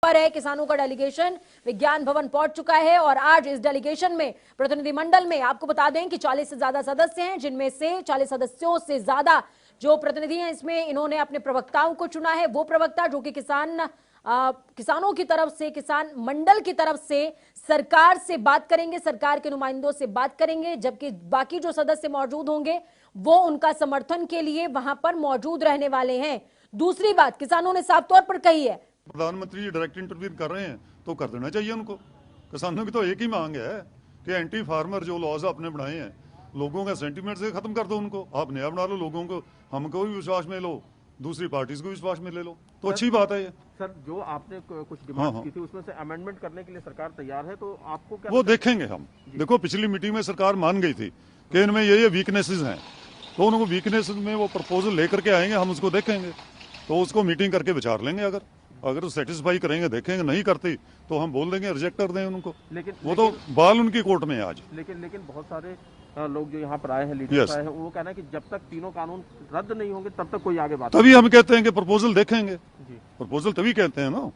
पर है। किसानों का डेलीगेशन विज्ञान भवन पहुंच चुका है और आज इस डेलीगेशन में प्रतिनिधिमंडल में आपको बता दें कि 40 से ज्यादा सदस्य हैं, जिनमें से 40 सदस्यों से ज्यादा जो प्रतिनिधि हैं इसमें इन्होंने अपने प्रवक्ताओं को चुना है। वो प्रवक्ता जो कि किसानों की तरफ से, किसान मंडल की तरफ से सरकार से बात करेंगे, सरकार के नुमाइंदों से बात करेंगे, जबकि बाकी जो सदस्य मौजूद होंगे वो उनका समर्थन के लिए वहां पर मौजूद रहने वाले हैं। दूसरी बात किसानों ने साफ तौर पर कही है, प्रधानमंत्री जी डायरेक्ट इंटरव्यू कर रहे हैं तो कर देना चाहिए उनको। किसानों की तो एक ही मांग है कि एंटी फार्मर जो लॉज आपने बनाए हैं, लोगों का सेंटीमेंट से खत्म कर दो उनको। आप नया बना लो, लोगों को, हमको भी विश्वास में लो, दूसरी पार्टीज को विश्वास में ले लो, तो अच्छी बात है ये। सर, जो आपने कुछ डिमांड की थी उसमें से अमेंडमेंट करने के लिए सरकार तैयार है, तो आपको क्या वो देखेंगे हम। देखो पिछली मीटिंग में सरकार मान गई थी कि इनमें ये वीकनेसेस हैं, तो उनको वीकनेसेस में वो प्रपोजल लेकर के आएंगे, हम उसको देखेंगे, तो उसको मीटिंग करके विचार लेंगे। अगर सेटिस्फाई करेंगे देखेंगे, नहीं करती तो हम बोल देंगे रिजेक्ट कर दें उनको। वो तो बाल उनकी कोर्ट में है आज। लेकिन बहुत सारे लोग जो यहाँ पर आए हैं, लीडर्स आए हैं, वो कहना है कि जब तक तीनों कानून रद्द नहीं होंगे तब तक कोई आगे बात। तभी हम कहते हैं कि प्रपोजल देखेंगे। प्रपोजल तभी कहते हैं ना,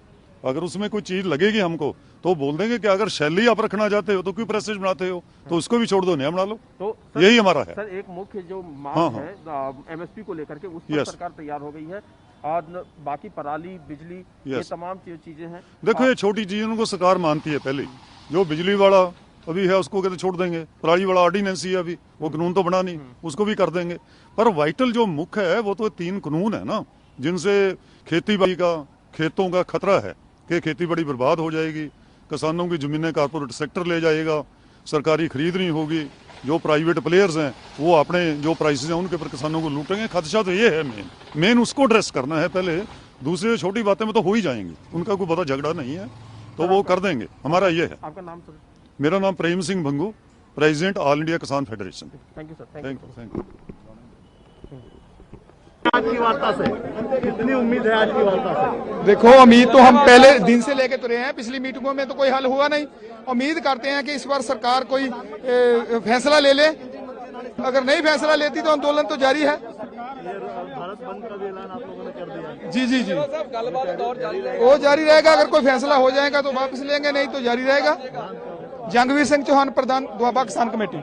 अगर उसमें कोई चीज लगेगी हमको तो बोल देंगे कि अगर शैली आप रखना चाहते हो तो क्यों प्रेसेज बनाते हो, तो उसको भी छोड़ दो, नया बना लो। तो यही हमारा है। सर, एक मुख्य जो मांग है एमएसपी को लेकर के, उस पर सरकार तैयार हो गई है और बाकी पराली, बिजली, ये तमाम चीजें हैं। देखो ये छोटी चीज उनको सरकार मानती है। पहले जो बिजली वाला अभी है उसको कहते छोड़ देंगे, पराली वाला ऑर्डिनेंस ही है अभी, वो कानून तो बना नहीं, उसको भी कर देंगे। पर वाइटल जो मुख्य है वो तो 3 कानून है ना, जिनसे खेती बाड़ी का, खेतों का खतरा है कि खेती बाड़ी बर्बाद हो जाएगी, किसानों की जमीनें कारपोरेट सेक्टर ले जाएगा, सरकारी खरीद नहीं होगी, जो प्राइवेट प्लेयर्स हैं वो अपने जो प्राइसेस हैं उनके पर किसानों को लूटेंगे। खदशा तो ये है मेन उसको एड्रेस करना है पहले। दूसरी छोटी बातें में तो हो ही जाएंगी, उनका कोई बड़ा झगड़ा नहीं है, तो वो कर देंगे। हमारा ये है। आपका नाम सर? मेरा नाम Prem Singh Bhangu, president all India Kisan federation. Thank you sir. Thank you. आज की वार्ता से कितनी उम्मीद है? आज की वार्ता से देखो, उम्मीद तो हम पहले दिन से लेके तुरे हैं, पिछली मीटिंगों में तो कोई हल हुआ नहीं। उम्मीद करते हैं कि इस बार सरकार कोई फैसला ले ले। अगर नहीं फैसला लेती तो आंदोलन तो जारी है। भारत बंद का भी ऐलान आप लोगों ने कर दिया? जी, वो जारी रहेगा। अगर कोई फैसला हो जाएगा तो वापस लेंगे, नहीं तो जारी रहेगा। जंगवीर सिंह चौहान, प्रधान दुआबा किसान कमेटी।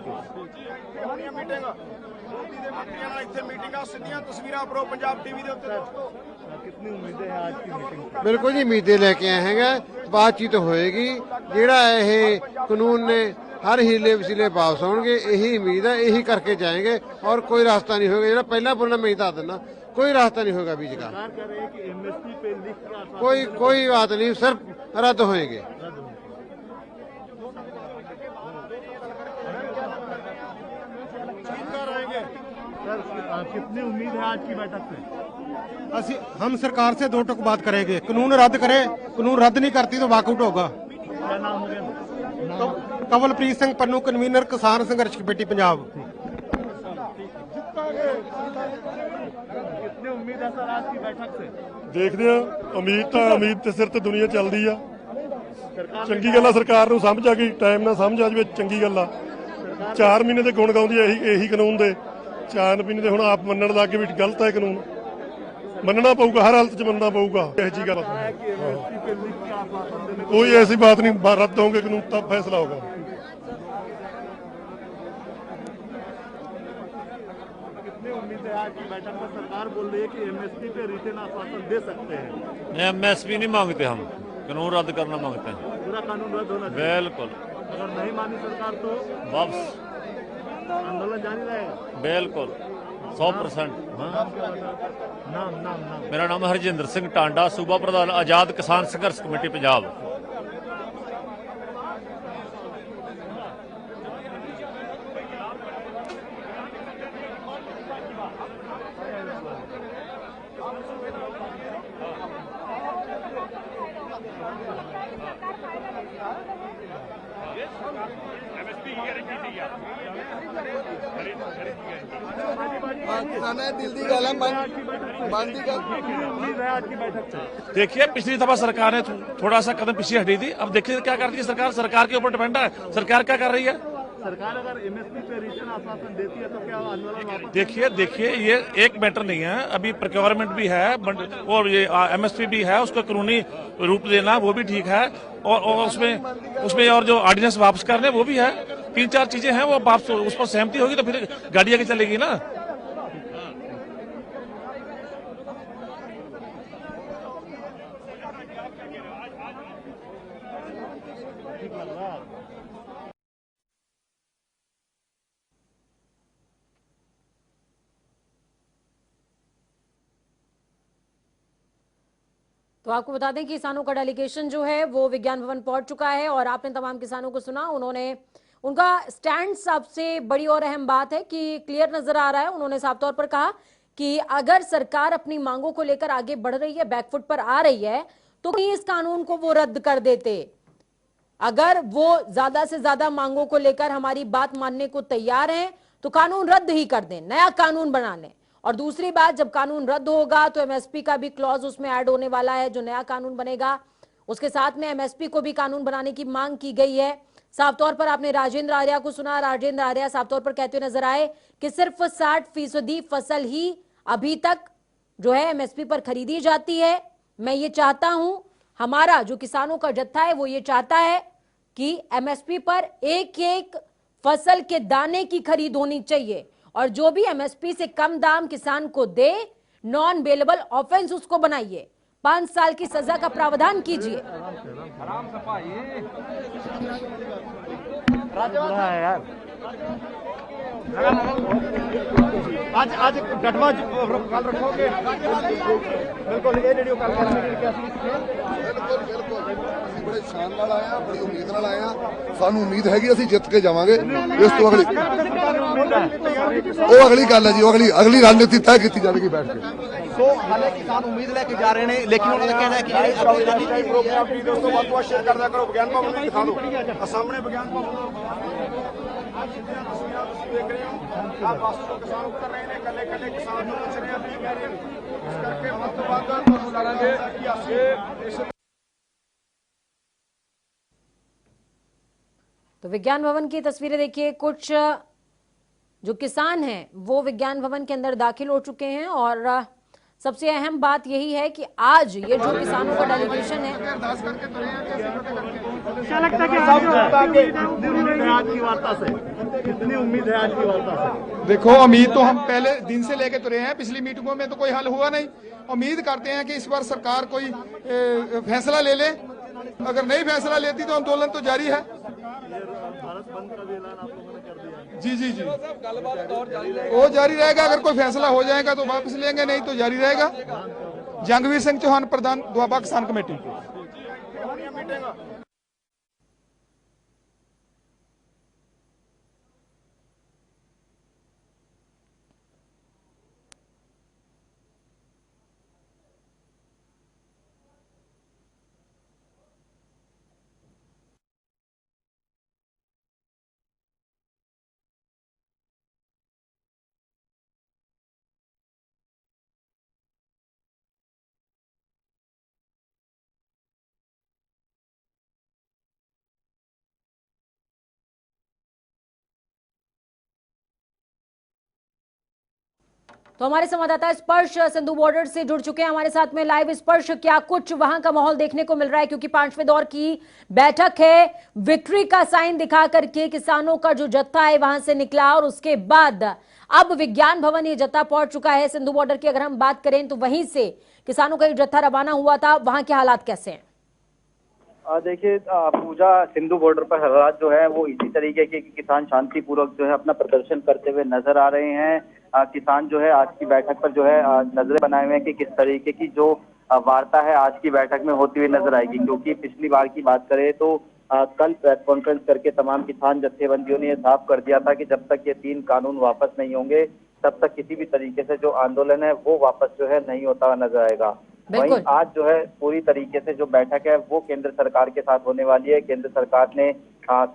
कितनी उम्मीदें हैं आज की मीटिंग? बिल्कुल जी, उम्मीदें लेके आए हैं, बातचीत होएगी। ਜਿਹੜਾ ਇਹ कानून ने हर हीले वसीले वापस आउणगे, यही उम्मीद है, यही करके जाएंगे और कोई रास्ता नहीं होगा। जो पहला बोलना मैं दस देना, कोई रास्ता नहीं होगा बीच का। कोई बात नहीं, सिर्फ रद्द होएंगे। कितनी उम्मीद है आज की बैठक से? हम सरकार से 2 टुक बात करेंगे। कानून रद्द करे, कानून रद्द नहीं करती तो वॉकआउट होगा। क्या नाम हो गया? कवलप्रीत सिंह पन्नू, कन्वीनर किसान संघर्ष कमेटी पंजाब। कितनी उम्मीद है सर आज की बैठक से? देखਦੇ ਆ, ਉਮੀਦ ਤੇ ਸਿਰ ਤੇ ਦੁਨੀਆ ਚੱਲਦੀ ਆ। ਚੰਗੀ ਗੱਲ ਆ, ਸਰਕਾਰ ਨੂੰ ਸਮਝ ਆ ਗਈ, ਟਾਈਮ ਨਾਲ ਸਮਝ ਆ ਜਵੇ, ਚੰਗੀ ਗੱਲ ਆ। 4 ਮਹੀਨੇ ਦੇ ਗੁਣ ਗਾਉਂਦੀ ਆ ਇਹੀ ਕਾਨੂੰਨ ਦੇ। 4 ਮਹੀਨੇ ਦੇ ਹੁਣ ਆਪ ਮੰਨਣ ਲੱਗ ਗਏ ਵੀ ਗਲਤ ਹੈ ਕਾਨੂੰਨ, ਮੰਨਣਾ ਪਊਗਾ, ਹਰ ਹਾਲਤ 'ਚ ਮੰਨਣਾ ਪਊਗਾ। ਇਹੋ ਜਿਹੀ ਗੱਲ कोई ऐसी बात नहीं, रद्द होंगे कानून तब फैसला होगा। कितनी उम्मीद है आज की बैठक में? सरकार बोल रही है कि एमएसपी पे रिटर्न आश्वासन दे सकते हैं। एमएसपी नहीं मांगते हम, कानून रद्द करना मांगते हैं। पूरा कानून रद्द होना चाहिए। बिल्कुल। अगर नहीं मानी सरकार तो वापस आंदोलन जारी रहेगा। बिल्कुल 100%। नाम मेरा नाम हरजिंदर सिंह टांडा, सूबा प्रधान आजाद किसान संघर्ष कमेटी पंजाब। देखिए, पिछली दफा सरकार ने थोड़ा सा कदम पीछे हटी थी, अब देखिए क्या करती है सरकार। सरकार के ऊपर डिपेंड है सरकार क्या कर रही है। सरकार अगर एमएसपी पे रिटर्न आश्वासन देती है तो क्या आंदोलन वापस? देखिए ये एक मैटर नहीं है, अभी प्रोक्योरमेंट भी है और ये एमएसपी भी है, उसको कानूनी रूप देना वो भी ठीक है, और उसमें और जो ऑर्डिनेंस वापस करने वो भी है। 3-4 चीजें हैं, वो वापस उस पर सहमति होगी तो फिर गाड़ी आगे चलेगी ना। तो आपको बता दें कि किसानों का डेलीगेशन जो है वो विज्ञान भवन पहुंच चुका है और आपने तमाम किसानों को सुना। उनका स्टैंड सबसे बड़ी और अहम बात है कि क्लियर नजर आ रहा है। उन्होंने साफ तौर पर कहा कि अगर सरकार अपनी मांगों को लेकर आगे बढ़ रही है, बैकफुट पर आ रही है, तो इस कानून को वो रद्द कर देते। अगर वो ज्यादा से ज्यादा मांगों को लेकर हमारी बात मानने को तैयार हैं तो कानून रद्द ही कर दें, नया कानून बना लें। और दूसरी बात, जब कानून रद्द होगा तो एमएसपी का भी क्लॉज उसमें ऐड होने वाला है। जो नया कानून बनेगा उसके साथ में एमएसपी को भी कानून बनाने की मांग की गई है। साफ तौर पर आपने राजेंद्र आर्या को सुना। राजेंद्र आर्या साफ तौर पर कहते हुए नजर आए कि सिर्फ 60% फसल ही अभी तक जो है एमएसपी पर खरीदी जाती है। मैं ये चाहता हूं, हमारा जो किसानों का जत्था है वो ये चाहता है कि एमएसपी पर एक एक फसल के दाने की खरीद होनी चाहिए और जो भी एमएसपी से कम दाम किसान को दे, नॉन बेलेबल ऑफेंस उसको बनाइए, 5 साल की सजा का प्रावधान कीजिए। आज गठवा कल रखोगे? बिल्कुल ये वीडियो कल बड़े शान नाल आया, बड़ी उम्मीद नाल आया। सानू उम्मीद है कि ਅਸੀਂ ਜਿੱਤ ਕੇ ਜਾਵਾਂਗੇ। ਇਸ ਤੋਂ ਅਗਲੀ ਉਹ ਅਗਲੀ ਗੱਲ ਹੈ ਜੀ, ਉਹ ਅਗਲੀ ਰਣਨੀਤੀ ਤੈਅ ਕੀਤੀ ਜਾਵੇਗੀ ਬੈਠ ਕੇ। ਸੋ ਹਾਲੇ ਕਿਸਾਨ ਉਮੀਦ ਲੈ ਕੇ ਜਾ ਰਹੇ ਨੇ, ਲੇਕਿਨ ਉਹਨਾਂ ਦਾ ਕਹਿਣਾ ਹੈ ਕਿ ਜਿਹੜੀ ਅਗਲੀ ਰਣਨੀਤੀ ਪ੍ਰੋਗਰਾਮ ਵੀਡੀਓ ਤੋਂ ਵੱਧ ਤੋਂ ਵੱਧ ਸ਼ੇਅਰ ਕਰਦਿਆ ਕਰੋ। ਵਿਗਿਆਨ ਭਵਨ ਨੂੰ ਦਿਖਾ ਦਿਓ, ਆ ਸਾਹਮਣੇ ਵਿਗਿਆਨ ਭਵਨ आज देख रहे हो आप वास्तव किसान उतर रहे हैं, कले कले किसान जो पूछ रहे हैं अपनी कह रहे हैं, इस करके मतदान तो लड़ेंगे कि तो विज्ञान भवन की तस्वीरें देखिए। कुछ जो किसान हैं वो विज्ञान भवन के अंदर दाखिल हो चुके हैं और सबसे अहम बात यही है कि आज ये जो किसानों का डेलीगेशन है, क्या लगता है कि आज की वार्ता से कितनी उम्मीद है? आज की वार्ता से देखो, उम्मीद तो हम पहले दिन से लेके तुरे हैं। पिछली मीटिंगों में तो कोई हल हुआ नहीं। उम्मीद करते हैं कि इस बार सरकार कोई फैसला ले ले। अगर नहीं फैसला लेती तो आंदोलन तो जारी है। जी वो जारी रहेगा। अगर कोई फैसला हो जाएगा तो वापस लेंगे, नहीं तो जारी रहेगा। जंगवीर सिंह चौहान, प्रधान दुआबा किसान कमेटी। तो हमारे संवाददाता स्पर्श सिंधु बॉर्डर से जुड़ चुके हैं हमारे साथ में लाइव। स्पर्श, क्या कुछ वहां का माहौल देखने को मिल रहा है? क्योंकि 5वें दौर की बैठक है, विक्ट्री का साइन दिखा करके किसानों का जो जत्था है वहां से निकला और उसके बाद अब विज्ञान भवन ये जत्था पहुंच चुका है। सिंधु बॉर्डर की अगर हम बात करें तो वहीं से किसानों का ये जत्था रवाना हुआ था, वहां के हालात कैसे हैं? देखिए पूजा, सिंधु बॉर्डर पर हालात जो है वो इसी तरीके के किसान शांतिपूर्वक जो है अपना प्रदर्शन करते हुए नजर आ रहे हैं। किसान जो है आज की बैठक पर जो है नजरें बनाए हुए हैं कि किस तरीके की जो वार्ता है आज की बैठक में होती हुई नजर आएगी। क्योंकि पिछली बार की बात करें तो कल प्रेस कॉन्फ्रेंस करके तमाम किसान जत्थेबंदियों ने यह साफ कर दिया था कि जब तक ये 3 कानून वापस नहीं होंगे तब तक किसी भी तरीके से जो आंदोलन है वो वापस जो है नहीं होता नजर आएगा। वहीं आज जो है पूरी तरीके से जो बैठक है वो केंद्र सरकार के साथ होने वाली है। केंद्र सरकार ने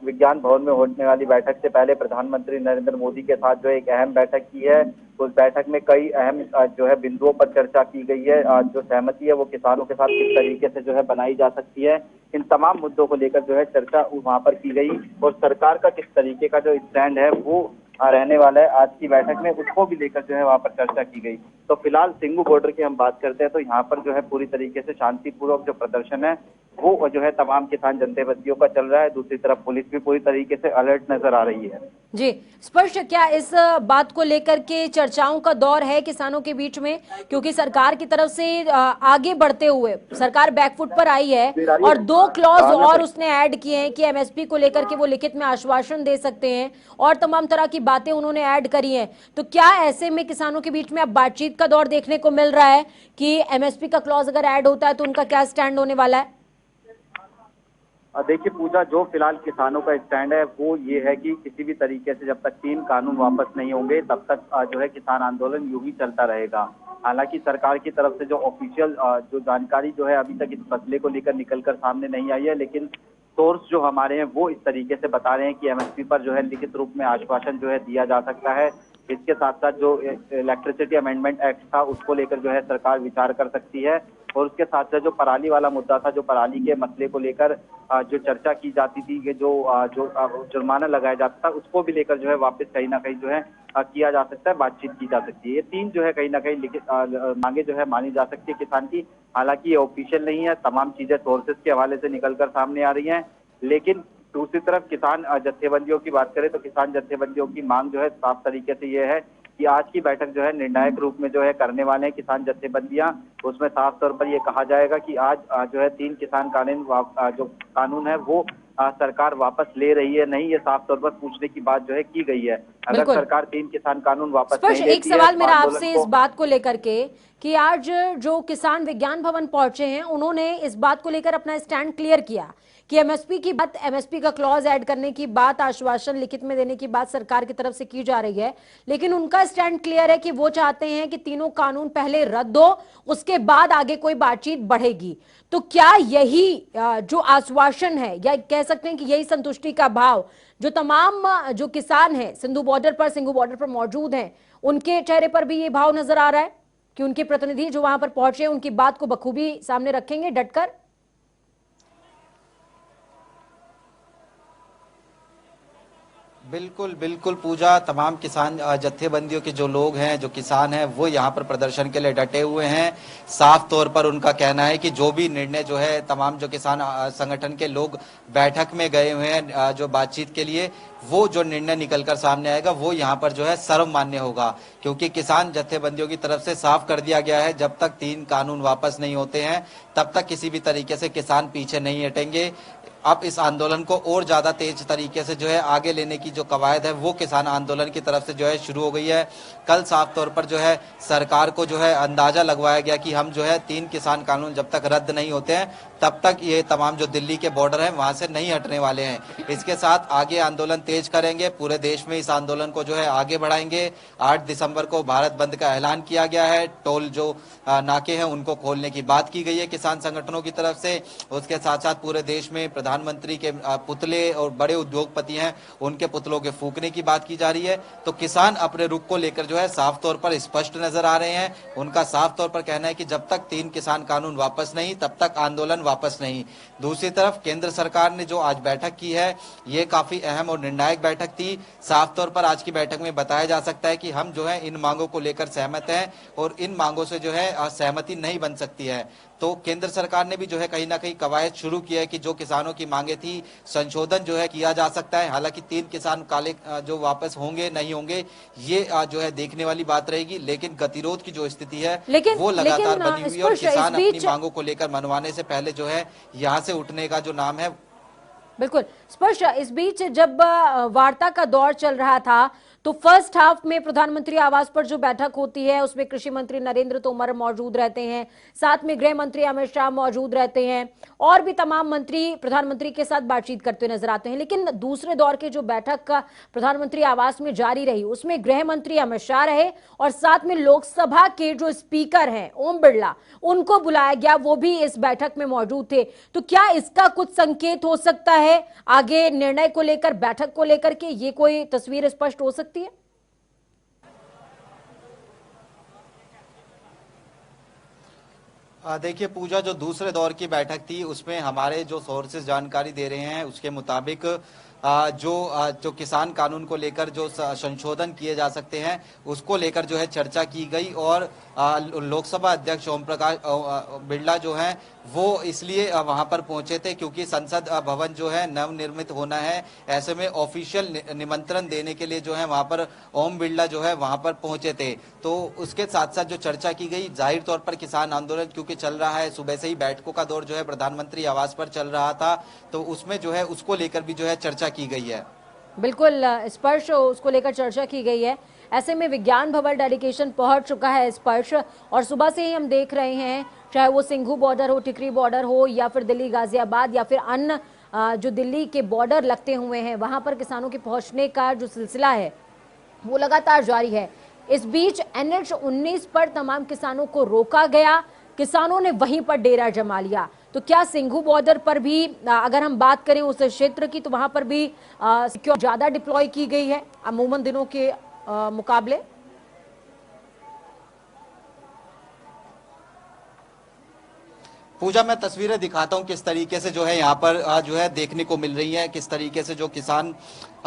विज्ञान भवन में होने वाली बैठक से पहले प्रधानमंत्री नरेंद्र मोदी के साथ जो एक अहम बैठक की है। उस बैठक में कई अहम जो है बिंदुओं पर चर्चा की गई है। जो सहमति है वो किसानों के साथ किस तरीके से जो है बनाई जा सकती है, इन तमाम मुद्दों को लेकर जो है चर्चा वहां पर की गई और सरकार का किस तरीके का जो स्टैंड है वो रहने वाला है आज की बैठक में, उसको भी लेकर जो है वहां पर चर्चा की गई। तो फिलहाल सिंघू बॉर्डर की हम बात करते हैं तो यहाँ पर जो है पूरी तरीके से शांतिपूर्वक जो प्रदर्शन है वो जो है तमाम किसान जत्थेबंदियों का चल रहा है। दूसरी तरफ पुलिस भी पूरी तरीके से अलर्ट नजर आ रही है। जी स्पष्ट, क्या इस बात को लेकर के चर्चाओं का दौर है किसानों के बीच में, क्योंकि सरकार की तरफ से आगे बढ़ते हुए सरकार बैकफुट पर आई है और 2 क्लॉज और उसने ऐड किए हैं कि एमएसपी को लेकर के वो लिखित में आश्वासन दे सकते हैं और तमाम तरह की बातें उन्होंने ऐड करी हैं। तो क्या ऐसे में किसानों के बीच में अब बातचीत का दौर देखने को मिल रहा है कि एमएसपी का क्लॉज अगर ऐड होता है तो उनका क्या स्टैंड होने वाला है? देखिए पूजा, जो फिलहाल किसानों का स्टैंड है वो ये है कि किसी भी तरीके से जब तक 3 कानून वापस नहीं होंगे तब तक जो है किसान आंदोलन यूं ही चलता रहेगा। हालांकि सरकार की तरफ से जो ऑफिशियल जो जानकारी जो है अभी तक इस मसले को लेकर निकलकर सामने नहीं आई है, लेकिन सोर्स जो हमारे हैं वो इस तरीके से बता रहे हैं कि एमएसपी पर जो है लिखित रूप में आश्वासन जो है दिया जा सकता है। इसके साथ साथ जो इलेक्ट्रिसिटी अमेंडमेंट एक्ट था उसको लेकर जो है सरकार विचार कर सकती है और उसके साथ साथ जो पराली वाला मुद्दा था, जो पराली के मसले को लेकर जो चर्चा की जाती थी कि जो जुर्माना लगाया जाता था उसको भी लेकर जो है वापस कहीं ना कहीं जो है किया जा सकता है, बातचीत की जा सकती है। ये 3 जो है कहीं ना कहीं लिखित मांगे जो है मानी जा सकती है किसान की। हालांकि ये ऑफिशियल नहीं है, तमाम चीजें सोर्सेज के हवाले से निकलकर सामने आ रही हैं। लेकिन दूसरी तरफ किसान जत्थेबंदियों की बात करें तो किसान जत्थेबंदियों की मांग जो है साफ तरीके से ये है कि आज की बैठक जो है निर्णायक रूप में जो है करने वाले हैं किसान जत्थेबंदियां। उसमें साफ तौर पर ये कहा जाएगा कि आज जो है 3 किसान जो कानून है वो सरकार वापस ले रही है नहीं, ये साफ तौर पर पूछने की बात जो है की गई है। अगर सरकार 3 किसान कानून वापस नहीं लेती है, एक सवाल मेरा आपसे इस बात को लेकर के कि आज जो किसान विज्ञान भवन पहुंचे हैं उन्होंने इस बात को लेकर अपना स्टैंड क्लियर किया कि एमएसपी की बात, एमएसपी का क्लॉज ऐड करने की बात, आश्वासन लिखित में देने की बात सरकार की तरफ से की जा रही है, लेकिन उनका स्टैंड क्लियर है कि वो चाहते हैं कि तीनों कानून पहले रद्द हो, उसके बाद आगे कोई बातचीत बढ़ेगी। तो क्या यही जो आश्वासन है या कह सकते हैं कि यही संतुष्टि का भाव जो तमाम जो किसान हैं सिंघू बॉर्डर पर मौजूद हैं उनके चेहरे पर भी ये भाव नजर आ रहा है कि उनके प्रतिनिधि जो वहां पर पहुंचे उनकी बात को बखूबी सामने रखेंगे डटकर? बिल्कुल बिल्कुल पूजा, तमाम किसान जत्थेबंदियों के जो लोग हैं, जो किसान हैं, वो यहाँ पर प्रदर्शन के लिए डटे हुए हैं। साफ तौर पर उनका कहना है कि जो भी निर्णय जो है तमाम जो किसान संगठन के लोग बैठक में गए हुए हैं जो बातचीत के लिए, वो जो निर्णय निकलकर सामने आएगा वो यहाँ पर जो है सर्वमान्य होगा, क्योंकि किसान जत्थेबंदियों की तरफ से साफ कर दिया गया है जब तक 3 कानून वापस नहीं होते हैं तब तक किसी भी तरीके से किसान पीछे नहीं हटेंगे। अब इस आंदोलन को और ज्यादा तेज तरीके से जो है आगे लेने की जो कवायद है वो किसान आंदोलन की तरफ से जो है शुरू हो गई है। कल साफ तौर पर जो है सरकार को जो है अंदाजा लगवाया गया कि हम जो है 3 किसान कानून जब तक रद्द नहीं होते हैं तब तक ये तमाम जो दिल्ली के बॉर्डर है वहां से नहीं हटने वाले हैं। इसके साथ आगे आंदोलन तेज करेंगे, पूरे देश में इस आंदोलन को जो है आगे बढ़ाएंगे। 8 दिसंबर को भारत बंद का ऐलान किया गया है, टोल जो नाके हैं उनको खोलने की बात की गई है किसान संगठनों की तरफ से। उसके साथ साथ पूरे देश में प्रधानमंत्री के पुतले और बड़े उद्योगपति हैं उनके पुतलों के फूकने की बात की जा रही है। तो किसान अपने रुख को लेकर जो है साफ तौर पर स्पष्ट नजर आ रहे हैं। उनका साफ तौर पर कहना है कि जब तक 3 किसान कानून वापस नहीं तब तक आंदोलन वापस नहीं। दूसरी तरफ केंद्र सरकार ने जो आज बैठक की है ये काफी अहम और निर्णायक बैठक थी। साफ तौर पर आज की बैठक में बताया जा सकता है कि हम जो है इन मांगों को लेकर सहमत हैं और इन मांगों से जो है सहमति नहीं बन सकती है। तो केंद्र सरकार ने भी जो है कहीं ना कहीं कवायद शुरू किया है कि जो किसानों की मांगे थी संशोधन जो है किया जा सकता है। हालांकि 3 किसान काले जो वापस होंगे नहीं होंगे ये जो है देखने वाली बात रहेगी, लेकिन गतिरोध की जो स्थिति है वो लगातार बनी हुई है और किसान अपनी मांगों को लेकर मनवाने से पहले जो है यहाँ से उठने का जो नाम है। बिल्कुल स्पष्ट। इस बीच जब वार्ता का दौर चल रहा था तो फर्स्ट हाफ में प्रधानमंत्री आवास पर जो बैठक होती है उसमें कृषि मंत्री नरेंद्र तोमर मौजूद रहते हैं, साथ में गृह मंत्री अमित शाह मौजूद रहते हैं और भी तमाम मंत्री प्रधानमंत्री के साथ बातचीत करते हुए नजर आते हैं। लेकिन दूसरे दौर के जो बैठक का प्रधानमंत्री आवास में जारी रही उसमें गृह मंत्री अमित शाह रहे और साथ में लोकसभा के जो स्पीकर हैं ओम बिरला, उनको बुलाया गया, वो भी इस बैठक में मौजूद थे। तो क्या इसका कुछ संकेत हो सकता है आगे निर्णय को लेकर, बैठक को लेकर के ये कोई तस्वीर स्पष्ट हो सकती है? देखिए पूजा, जो दूसरे दौर की बैठक थी उसमें हमारे जो सोर्सेज जानकारी दे रहे हैं उसके मुताबिक जो किसान कानून को लेकर जो संशोधन किए जा सकते हैं उसको लेकर जो है चर्चा की गई और लोकसभा अध्यक्ष ओम प्रकाश बिरला जो हैं वो इसलिए वहां पर पहुंचे थे क्योंकि संसद भवन जो है नवनिर्मित होना है। ऐसे में ऑफिशियल निमंत्रण देने के लिए जो है वहां पर ओम बिरला जो है वहां पर पहुंचे थे। तो उसके साथ साथ जो चर्चा की गई, जाहिर तौर पर किसान आंदोलन क्योंकि चल रहा है, सुबह से ही बैठकों का दौर जो है प्रधानमंत्री आवास पर चल रहा था, तो उसमें जो है उसको लेकर भी जो है चर्चा की गई है। बिल्कुल स्पर्श उसको लेकर चर्चा की गई है। ऐसे में विज्ञान भवन डेलीगेशन पहुंच चुका है स्पर्श, और सुबह से ही हम देख रहे हैं चाहे वो सिंघू बॉर्डर हो, टिकरी बॉर्डर हो या फिर दिल्ली गाजियाबाद या फिर अन्य जो दिल्ली के बॉर्डर लगते हुए हैं वहां पर किसानों के पहुंचने का जो सिलसिला है वो लगातार जारी है। इस बीच NH-19 पर तमाम किसानों को रोका गया, किसानों ने वहीं पर डेरा जमा लिया। तो क्या सिंघू बॉर्डर पर भी अगर हम बात करें उस क्षेत्र की तो वहां पर भी सिक्योरिटी ज्यादा डिप्लॉय की गई है अमूमन दिनों के मुकाबले? पूजा, मैं तस्वीरें दिखाता हूं किस तरीके से जो है यहाँ पर जो है देखने को मिल रही है, किस तरीके से जो किसान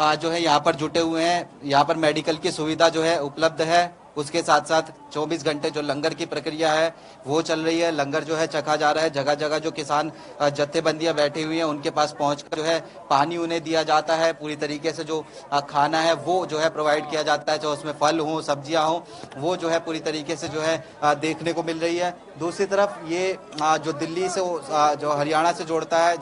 जो है यहाँ पर जुटे हुए हैं। यहाँ पर मेडिकल की सुविधा जो है उपलब्ध है, उसके साथ साथ 24 घंटे जो लंगर की प्रक्रिया है वो चल रही है। लंगर जो है चखा जा रहा है, जगह जगह जो किसान जत्थेबंदियां बैठी हुई हैं उनके पास पहुंचकर जो है पानी उन्हें दिया जाता है। पूरी तरीके से जो खाना है वो जो है प्रोवाइड किया जाता है, चाहे उसमें फल हो सब्जियां हो, वो जो है पूरी तरीके से जो है देखने को मिल रही है। दूसरी तरफ ये जो दिल्ली से जो हरियाणा से जोड़ता है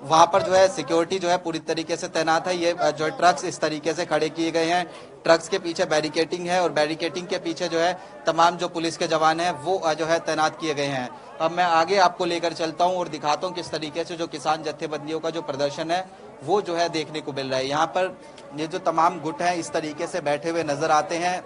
वहां पर जो है सिक्योरिटी जो है पूरी तरीके से तैनात है। ये जो है ट्रक्स इस तरीके से खड़े किए गए हैं, ट्रक्स के पीछे बैरिकेटिंग है और बैरिकेटिंग के पीछे जो है तमाम जो पुलिस के जवान हैं वो जो है तैनात किए गए हैं। अब मैं आगे आपको लेकर चलता हूं और दिखाता हूं किस तरीके से जो किसान जत्थेबंदियों का जो प्रदर्शन है वो जो है देखने को मिल रहा है। यहाँ पर ये जो तमाम गुट हैं इस तरीके से बैठे हुए नजर आते हैं।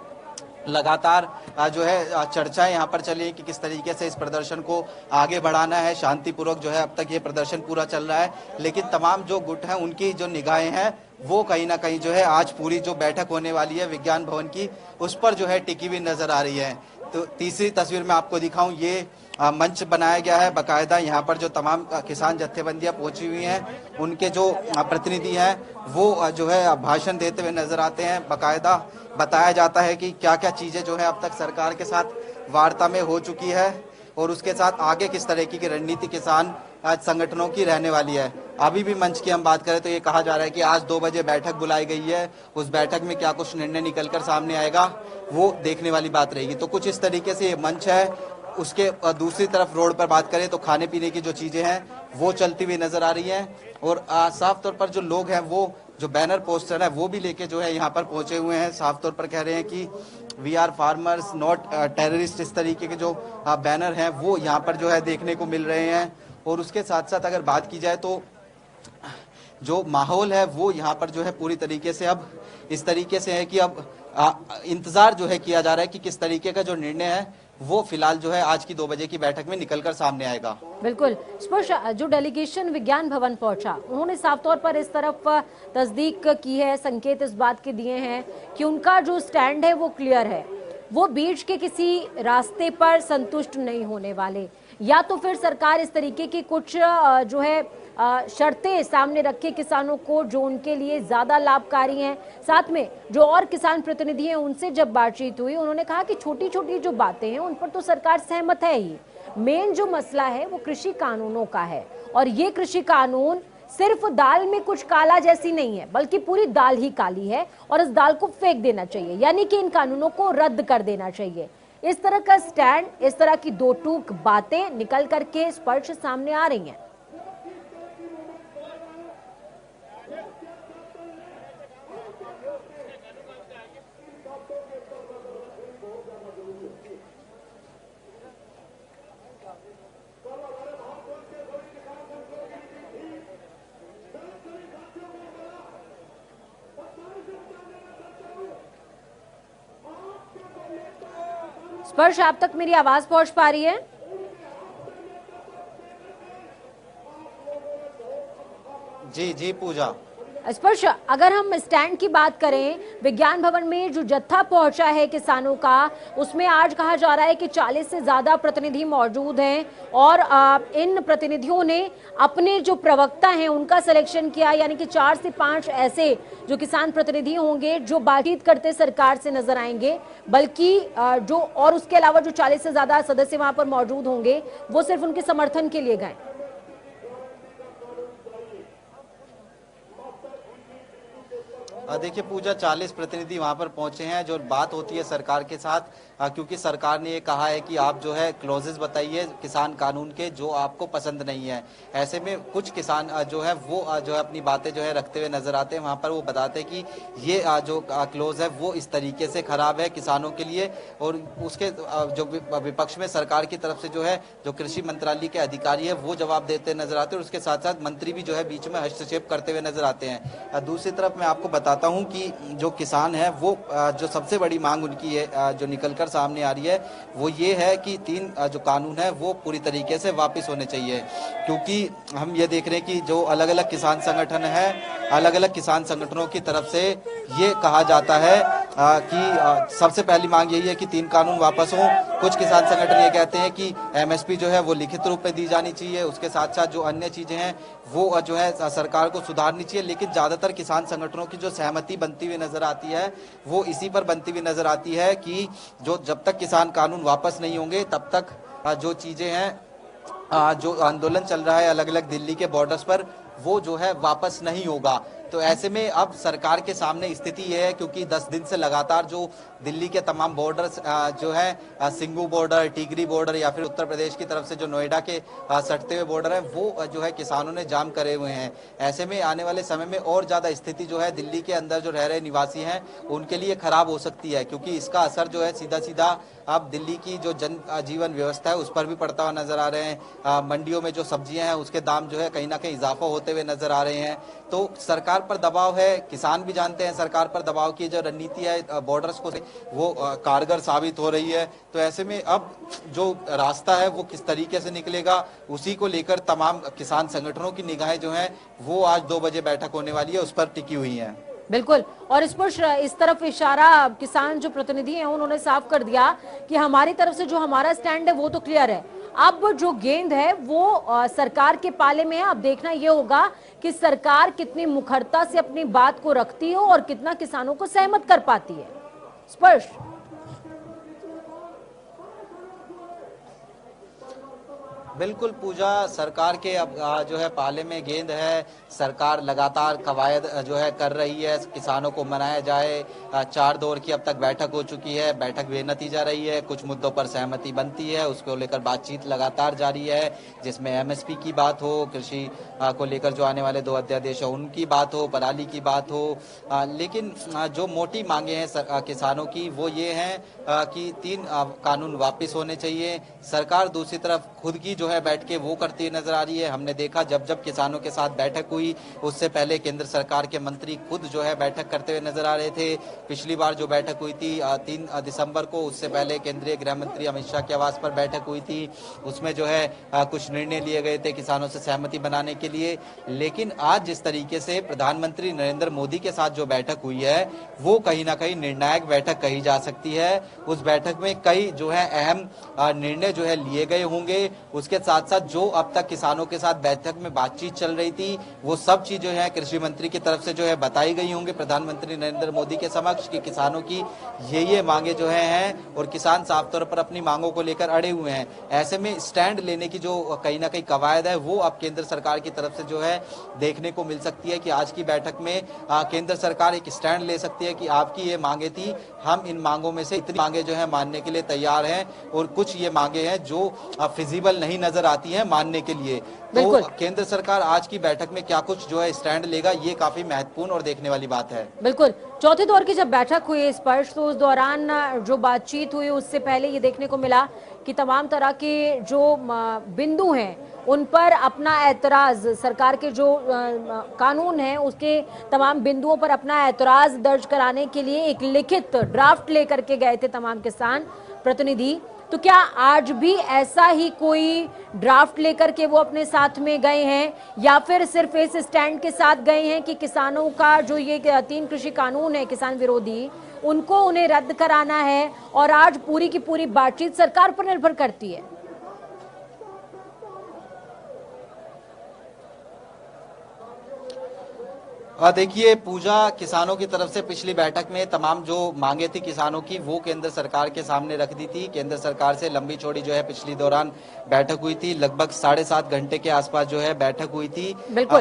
लगातार जो है चर्चाएं यहाँ पर चली कि किस तरीके से इस प्रदर्शन को आगे बढ़ाना है। शांतिपूर्वक जो है अब तक ये प्रदर्शन पूरा चल रहा है, लेकिन तमाम जो गुट हैं उनकी जो निगाहें हैं वो कहीं ना कहीं जो है आज पूरी जो बैठक होने वाली है विज्ञान भवन की उस पर जो है टिकी हुई नजर आ रही है। तो तीसरी तस्वीर में आपको दिखाऊं, ये मंच बनाया गया है बाकायदा। यहाँ पर जो तमाम किसान जत्थेबंदियां पहुंची हुई हैं उनके जो प्रतिनिधि हैं वो जो है भाषण देते हुए नजर आते हैं। बाकायदा बताया जाता है कि क्या क्या चीजें जो है अब तक सरकार के साथ वार्ता में हो चुकी है और उसके साथ आगे किस तरह की रणनीति किसान संगठनों की रहने वाली है। अभी भी मंच की हम बात करें तो ये कहा जा रहा है कि आज 2 बजे बैठक बुलाई गई है, उस बैठक में क्या कुछ निर्णय निकलकर सामने आएगा वो देखने वाली बात रहेगी। तो कुछ इस तरीके से ये मंच है। उसके दूसरी तरफ रोड पर बात करें तो खाने पीने की जो चीजें हैं वो चलती हुई नजर आ रही हैं और साफ तौर पर जो लोग हैं वो जो बैनर पोस्टर है वो भी लेके जो है यहाँ पर पहुंचे हुए हैं। साफ तौर पर कह रहे हैं कि we are farmers not terrorist, इस तरीके के जो बैनर हैं वो यहाँ पर जो है देखने को मिल रहे हैं। और उसके साथ साथ अगर बात की जाए तो जो माहौल है वो यहाँ पर जो है पूरी तरीके से अब इस तरीके से है कि अब इंतजार जो है किया जा रहा है कि किस तरीके का जो निर्णय है वो फिलहाल जो है आज की 2 बजे की बैठक में निकलकर सामने आएगा। बिल्कुल स्पर्श, जो डेलीगेशन विज्ञान भवन पहुंचा उन्होंने साफ तौर पर इस तरफ तस्दीक की है, संकेत इस बात के दिए हैं कि उनका जो स्टैंड है वो क्लियर है, वो बीच के किसी रास्ते पर संतुष्ट नहीं होने वाले, या तो फिर सरकार इस तरीके की कुछ जो है शर्तें सामने रखे किसानों को जो उनके लिए ज्यादा लाभकारी हैं। साथ में जो और किसान प्रतिनिधि हैं उनसे जब बातचीत हुई उन्होंने कहा कि छोटी छोटी जो बातें हैं उन पर तो सरकार सहमत है ही, मेन जो मसला है वो कृषि कानूनों का है और ये कृषि कानून सिर्फ दाल में कुछ काला जैसी नहीं है बल्कि पूरी दाल ही काली है और इस दाल को फेंक देना चाहिए, यानी कि इन कानूनों को रद्द कर देना चाहिए। इस तरह का स्टैंड, इस तरह की दो टूक बातें निकल करके स्पर्श सामने आ रही हैं। स्पर्श, आप तक मेरी आवाज पहुंच पा रही है? जी जी पूजा। स्पर्श, अगर हम स्टैंड की बात करें, विज्ञान भवन में जो जत्था पहुंचा है किसानों का, उसमें आज कहा जा रहा है कि 40 से ज्यादा प्रतिनिधि मौजूद हैं और इन प्रतिनिधियों ने अपने जो प्रवक्ता हैं उनका सिलेक्शन किया, यानी कि 4 से 5 ऐसे जो किसान प्रतिनिधि होंगे जो बातचीत करते सरकार से नजर आएंगे, बल्कि जो और उसके अलावा जो 40 से ज्यादा सदस्य वहां पर मौजूद होंगे वो सिर्फ उनके समर्थन के लिए गए। देखिए पूजा, 40 प्रतिनिधि वहां पर पहुंचे हैं। जो बात होती है सरकार के साथ, क्योंकि सरकार ने ये कहा है कि आप जो है क्लॉजेस बताइए किसान कानून के जो आपको पसंद नहीं है। ऐसे में कुछ किसान जो है वो जो है अपनी बातें जो है रखते हुए नजर आते हैं। वहां पर वो बताते हैं कि ये जो क्लॉज है वो इस तरीके से खराब है किसानों के लिए, और उसके जो विपक्ष में सरकार की तरफ से जो है जो कृषि मंत्रालय के अधिकारी है वो जवाब देते नजर आते हैं, और उसके साथ साथ मंत्री भी जो है बीच में हस्तक्षेप करते हुए नजर आते हैं। दूसरी तरफ मैं आपको बताता हूं कि जो किसान है वो जो सबसे बड़ी मांग उनकी है जो निकलकर सामने आ रही है वो ये है कि 3 जो कानून है वो पूरी तरीके से वापस होने चाहिए। क्योंकि हम ये देख रहे हैं कि जो अलग अलग किसान संगठन है, अलग अलग किसान संगठनों की तरफ से ये कहा जाता है कि सबसे पहली मांग यही है कि 3 कानून वापस हों। कुछ किसान संगठन ये कहते हैं कि MSP जो है वो लिखित रूप में दी जानी चाहिए, उसके साथ साथ जो अन्य चीजें हैं वो जो है सरकार को सुधारनी चाहिए। लेकिन ज्यादातर किसान संगठनों की जो सहमति बनती हुई नजर आती है वो इसी पर बनती हुई नजर आती है कि जो जब तक किसान कानून वापस नहीं होंगे तब तक जो चीजें हैं, जो आंदोलन चल रहा है अलग अलग दिल्ली के बॉर्डर्स पर, वो जो है वापस नहीं होगा। तो ऐसे में अब सरकार के सामने स्थिति यह है, क्योंकि 10 दिन से लगातार जो दिल्ली के तमाम बॉर्डर्स जो है सिंगू बॉर्डर, टिगरी बॉर्डर या फिर उत्तर प्रदेश की तरफ से जो नोएडा के सटते हुए बॉर्डर है वो जो है किसानों ने जाम करे हुए हैं। ऐसे में आने वाले समय में और ज्यादा स्थिति जो है दिल्ली के अंदर जो रह रहे निवासी हैं उनके लिए खराब हो सकती है, क्योंकि इसका असर जो है सीधा सीधा अब दिल्ली की जो जन जीवन व्यवस्था है उस पर भी पड़ता हुआ नजर आ रहे हैं। मंडियों में जो सब्जियां हैं उसके दाम जो है कहीं ना कहीं इजाफा होते हुए नजर आ रहे हैं। तो सरकार पर दबाव है, किसान भी जानते हैं सरकार पर दबाव की जो रणनीति है बॉर्डर्स को वो कारगर साबित हो रही है। तो ऐसे में अब जो रास्ता है वो किस तरीके से निकलेगा उसी को लेकर तमाम किसान संगठनों की निगाहें जो हैं वो आज 2 बजे बैठक होने वाली है उस पर टिकी हुई हैं। बिल्कुल, और इस तरफ इशारा किसान जो प्रतिनिधि हैं उन्होंने साफ कर दिया कि हमारी तरफ से जो हमारा स्टैंड है वो तो क्लियर है, अब जो गेंद है वो सरकार के पाले में है। अब देखना ये होगा कि सरकार कितनी मुखरता से अपनी बात को रखती हो और कितना किसानों को सहमत कर पाती है। स्पर्श, बिल्कुल पूजा, सरकार के अब जो है पाले में गेंद है। सरकार लगातार कवायद जो है कर रही है किसानों को मनाया जाए। 4 दौर की अब तक बैठक हो चुकी है, बैठक बेनतीजा रही है। कुछ मुद्दों पर सहमति बनती है, उसको लेकर बातचीत लगातार जारी है, जिसमें MSP की बात हो, कृषि को लेकर जो आने वाले 2 अध्यादेश है उनकी बात हो, पराली की बात हो। लेकिन जो मोटी मांगे हैं किसानों की वो ये हैं कि 3 कानून वापस होने चाहिए। सरकार दूसरी तरफ खुद की जो है बैठ के वो करती नजर आ रही है। हमने देखा जब जब किसानों के साथ बैठक हुई उससे पहले केंद्र सरकार के मंत्री खुद जो है बैठक करते हुए नजर आ रहे थे। पिछली बार जो बैठक हुई थी 3 दिसंबर को, उससे पहले केंद्रीय गृह मंत्री अमित शाह के आवास पर बैठक हुई थी, उसमें जो है कुछ निर्णय लिए गए थे किसानों से सहमति बनाने के लिए। लेकिन आज जिस तरीके से प्रधानमंत्री नरेंद्र मोदी के साथ जो बैठक हुई है वो कहीं ना कहीं निर्णायक बैठक कही जा सकती है। उस बैठक में कई जो है अहम निर्णय जो है लिए गए होंगे। उसके साथ साथ जो अब तक किसानों के साथ बैठक में बातचीत चल रही थी वो सब चीज जो है कृषि मंत्री की तरफ से जो है बताई गई होंगी प्रधानमंत्री नरेंद्र मोदी के समक्ष कि किसानों की ये मांगे जो हैं और किसान साफ तौर पर अपनी मांगों को लेकर अड़े हुए हैं। ऐसे में स्टैंड लेने की जो कहीं ना कहीं कवायद है वो अब केंद्र सरकार की तरफ से जो है देखने को मिल सकती है कि आज की बैठक में केंद्र सरकार एक स्टैंड ले सकती है कि आपकी ये मांगे थी, हम इन मांगों में से इतनी मांगे जो है मानने के लिए तैयार हैं और कुछ ये मांगे हैं जो फिजिबल नहीं नजर आती हैं मानने के लिए। तो केंद्र सरकार आज की बैठक में क्या कुछ जो है स्टैंड लेगा ये काफी महत्वपूर्ण और देखने वाली बात है। बिल्कुल, चौथे दौर की जब बैठक हुई स्पर्श तो उस दौरान जो बातचीत हुई उससे पहले ये देखने को मिला कि तमाम तरह के जो बिंदु हैं उन पर अपना ऐतराज, सरकार के जो कानून है उसके तमाम बिंदुओं पर अपना ऐतराज दर्ज कराने के लिए एक लिखित ड्राफ्ट लेकर के गए थे तमाम किसान। प्रतिनिधि, तो क्या आज भी ऐसा ही कोई ड्राफ्ट लेकर के वो अपने साथ में गए हैं या फिर सिर्फ इस स्टैंड के साथ गए हैं कि किसानों का जो ये 3 कृषि कानून है किसान विरोधी, उनको उन्हें रद्द कराना है और आज पूरी की पूरी बातचीत सरकार पर निर्भर करती है? देखिए पूजा, किसानों की तरफ से पिछली बैठक में तमाम जो मांगे थी किसानों की वो केंद्र सरकार के सामने रख दी थी। केंद्र सरकार से लंबी चौड़ी जो है पिछली दौरान बैठक हुई थी, लगभग 7.5 घंटे के आसपास जो है बैठक हुई थी।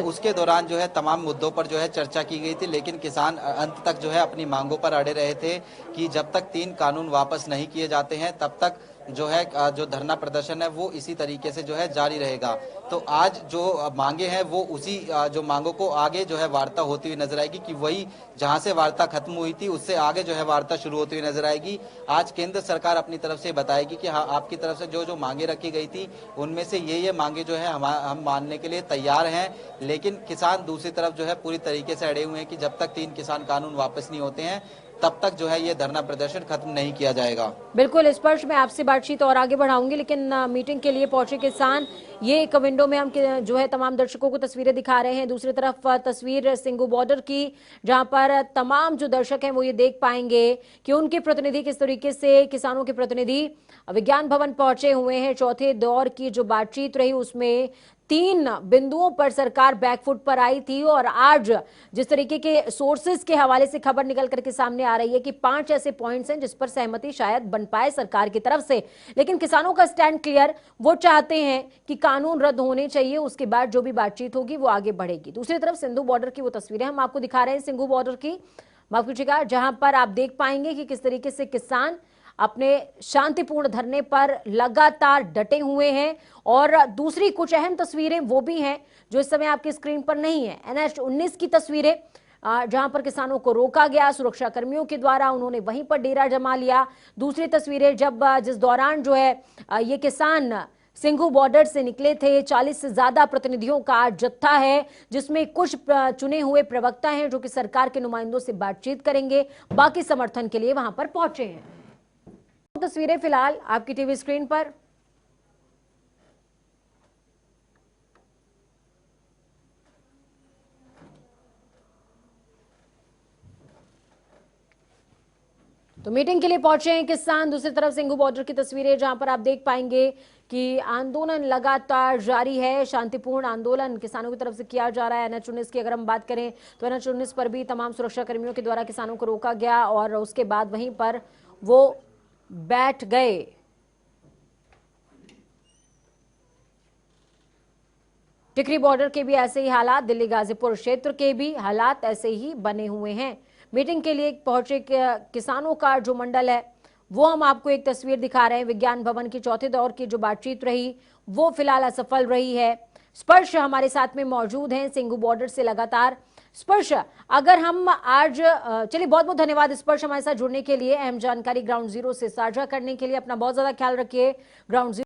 उसके दौरान जो है तमाम मुद्दों पर जो है चर्चा की गई थी, लेकिन किसान अंत तक जो है अपनी मांगों पर अड़े रहे थे कि जब तक 3 कानून वापस नहीं किए जाते हैं तब तक जो है जो धरना प्रदर्शन है वो इसी तरीके से जो है जारी रहेगा। तो आज जो मांगे हैं वो उसी जो मांगों को आगे जो है वार्ता होती हुई नजर आएगी कि वही जहां से वार्ता खत्म हुई थी उससे आगे जो है वार्ता शुरू होती हुई नजर आएगी। आज केंद्र सरकार अपनी तरफ से बताएगी कि हाँ, आपकी तरफ से जो जो मांगे रखी गई थी उनमें से ये मांगे जो है हम मानने के लिए तैयार हैं, लेकिन किसान दूसरी तरफ जो है पूरी तरीके से अड़े हुए हैं कि जब तक 3 किसान कानून वापस नहीं होते हैं तब तक जो है ये धरना प्रदर्शन खत्म नहीं किया जाएगा। बिल्कुल स्पर्श, मैं आपसे बातचीत और आगे बढ़ाऊंगी, लेकिन मीटिंग के लिए पहुंचे किसान, ये एक विंडो में हम जो है तमाम दर्शकों को तस्वीरें दिखा रहे हैं। दूसरी तरफ तस्वीर सिंघू बॉर्डर की, जहां पर तमाम जो दर्शक हैं वो ये देख पाएंगे कि उनके प्रतिनिधि किस तरीके से, किसानों के प्रतिनिधि विज्ञान भवन पहुंचे हुए हैं। चौथे दौर की जो बातचीत रही उसमें 3 बिंदुओं पर सरकार बैकफुट पर आई थी और आज जिस तरीके के सोर्सेज के हवाले से खबर निकल करके सामने आ रही है कि 5 ऐसे पॉइंट्स हैं जिस पर सहमति शायद बन पाए सरकार की तरफ से, लेकिन किसानों का स्टैंड क्लियर, वो चाहते हैं कि कानून रद्द होने चाहिए, उसके बाद जो भी बातचीत होगी वो आगे बढ़ेगी। दूसरी तरफ सिंधु बॉर्डर की वो तस्वीरें हम आपको दिखा रहे हैं, सिंघू बॉर्डर की, माफ कीजिएगा, जहां पर आप देख पाएंगे कि किस तरीके से किसान अपने शांतिपूर्ण धरने पर लगातार डटे हुए हैं। और दूसरी कुछ अहम तस्वीरें वो भी हैं जो इस समय आपकी स्क्रीन पर नहीं है, NH-19 की तस्वीरें, जहां पर किसानों को रोका गया सुरक्षा कर्मियों के द्वारा, उन्होंने वहीं पर डेरा जमा लिया। दूसरी तस्वीरें जब जिस दौरान जो है ये किसान सिंघू बॉर्डर से निकले थे, 40 से ज्यादा प्रतिनिधियों का जत्था है जिसमें कुछ चुने हुए प्रवक्ता हैं जो कि सरकार के नुमाइंदों से बातचीत करेंगे, बाकी समर्थन के लिए वहां पर पहुंचे हैं। तस्वीरें फिलहाल आपकी टीवी स्क्रीन पर। तो मीटिंग के लिए पहुंचे हैं किसान। दूसरी तरफ सिंघू बॉर्डर की तस्वीरें जहां पर आप देख पाएंगे कि आंदोलन लगातार जारी है, शांतिपूर्ण आंदोलन किसानों की तरफ से किया जा रहा है। NH-19 की अगर हम बात करें तो NH-19 पर भी तमाम सुरक्षा कर्मियों के द्वारा किसानों को रोका गया और उसके बाद वहीं पर वो बैठ गए। टिकरी बॉर्डर के भी ऐसे ही हालात, दिल्ली गाजीपुर क्षेत्र के भी हालात ऐसे ही बने हुए हैं। मीटिंग के लिए पहुंचे किसानों का जो मंडल है वो हम आपको एक तस्वीर दिखा रहे हैं। विज्ञान भवन की चौथे दौर की जो बातचीत रही वो फिलहाल असफल रही है। स्पर्श हमारे साथ में मौजूद हैं सिंघू बॉर्डर से लगातार। स्पर्श, अगर हम आज चलिए, बहुत बहुत धन्यवाद स्पर्श हमारे साथ जुड़ने के लिए, अहम जानकारी ग्राउंड जीरो से साझा करने के लिए। अपना बहुत ज्यादा ख्याल रखिए। ग्राउंड